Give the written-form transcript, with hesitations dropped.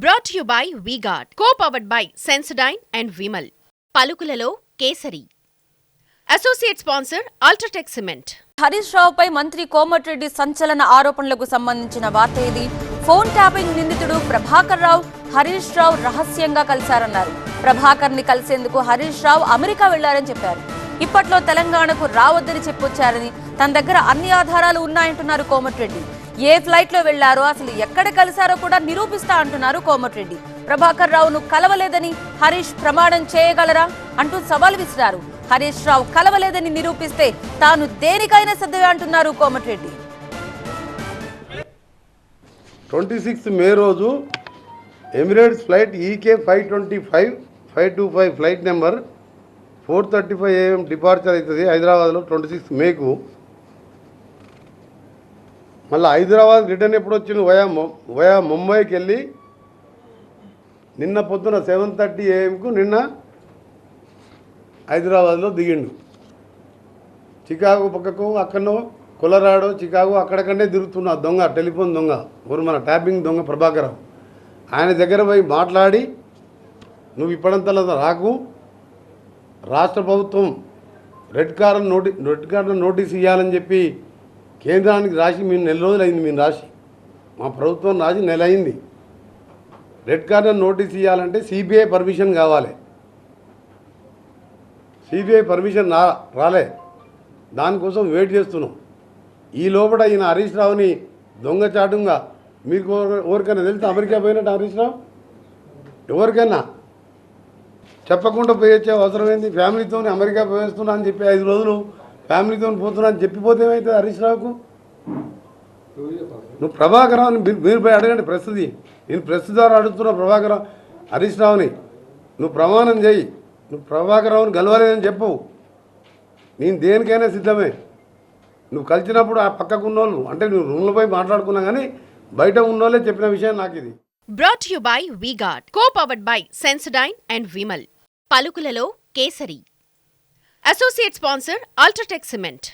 Brought to you by V-Guard, co-powered by Sensodyne and Vimal. పలుకులలో Kesari. Associate sponsor UltraTech cement. Harish రావుపై మంత్రి కోమటిరెడ్డి సంచలన ఆరోపణలకు సంబంధించిన వార్త ఇది. ఫోన్ ట్యాపింగ్ నిందితుడు ప్రభాకర్ రావు హరీష్ రావు రహస్యంగా కలిశారన్నారు. ప్రభాకర్ ని కలిసేందుకు హరీష్ రావు అమెరికా వెళ్లారని చెప్పారు. ఇప్పట్లో తెలంగాణకు రావద్దని చెప్పొచ్చారని, తన దగ్గర అన్ని ఆధారాలు ఉన్నాయంటున్నారు కోమటిరెడ్డి. ఏ ఫ్లైట్ లో వెళ్లారో, అసలు ఎక్కడ కలిశారో కూడా నిరూపిస్తా అంటున్నారు కోమటిరెడ్డి. ప్రభాకర్ రావును కలవలేదని హరీష్ ప్రమాణం చేయగలరా అంటూ సవాల్ విసిరారు. హరీష్ రావు కలవలేదని నిరూపిస్తే తాను దేనికైనా సిద్ధమే అంటున్నారు కోమటిరెడ్డి. 26 మే రోజు Emirates flight EK 525 flight number 4:35 AM departure అవుతుంది హైదరాబాద్లో 26 మేకు. మళ్ళీ హైదరాబాద్ రిటర్న్ ఎప్పుడు వచ్చింది వయా ముంబైకి వెళ్ళి నిన్న పొద్దున 7:30 AM నిన్న హైదరాబాద్లో దిగిండు. చికాగో పక్కకు అక్కడనో కొలరాడో చికాగో అక్కడక్కడనే తిరుగుతున్న దొంగ, టెలిఫోన్ దొంగ, మన ట్యాపింగ్ దొంగ ప్రభాకర్. ఆయన దగ్గర పోయి మాట్లాడి, నువ్వు ఇప్పటింతలా రాకు, రాష్ట్ర ప్రభుత్వం రెడ్ కార్నర్ నోటీస్ ఇవ్వాలని చెప్పి కేంద్రానికి రాసి మేము నెల రోజులు అయింది. మేము రాసి, మా ప్రభుత్వం రాసి నెల అయింది. రెడ్ కార్నర్ నోటీస్ ఇవ్వాలంటే సిబిఐ పర్మిషన్ కావాలి. సిబిఐ పర్మిషన్ రాలే, దానికోసం వెయిట్ చేస్తున్నాం. ఈ లోపల ఈయన హరీష్ రావుని దొంగచాటుగా, మీకు ఎవరికైనా తెలిస్తే అమెరికా పోయినట్టు హరీష్ రావు ఎవరికైనా చెప్పకుండా పోయొచ్చే అవసరం ఏంది? ఫ్యామిలీతో అమెరికా పోయేస్తున్నా అని చెప్పి 5 రోజులు ఫ్యామిలీతో పోతున్నా అని చెప్పిపోతే ఏమవుతుంది హరీష్ రావుకు? నువ్వు ప్రభాకర్ రావుని మీరు పోయి అడగండి. ప్రస్తుతి నేను ప్రెస్ ద్వారా అడుగుతున్నా ప్రభాకర్ హరీష్ రావుని, నువ్వు ప్రమాణం చేయి, నువ్వు ప్రభాకర్ రావుని గెలవలేదని చెప్పు. నేను దేనికైనా సిద్ధమే. నువ్వు కలిసినప్పుడు ఆ పక్కకు ఉన్నోళ్ళు, అంటే నువ్వు రూమ్లో పోయి మాట్లాడుకున్నా కానీ బయట ఉన్నోళ్ళే చెప్పిన విషయం నాకు ఇది. Brought to you by V-Guard, co-powered by Sensodyne and Vimal. పలుకులలో Kesari. Associate sponsor UltraTech cement.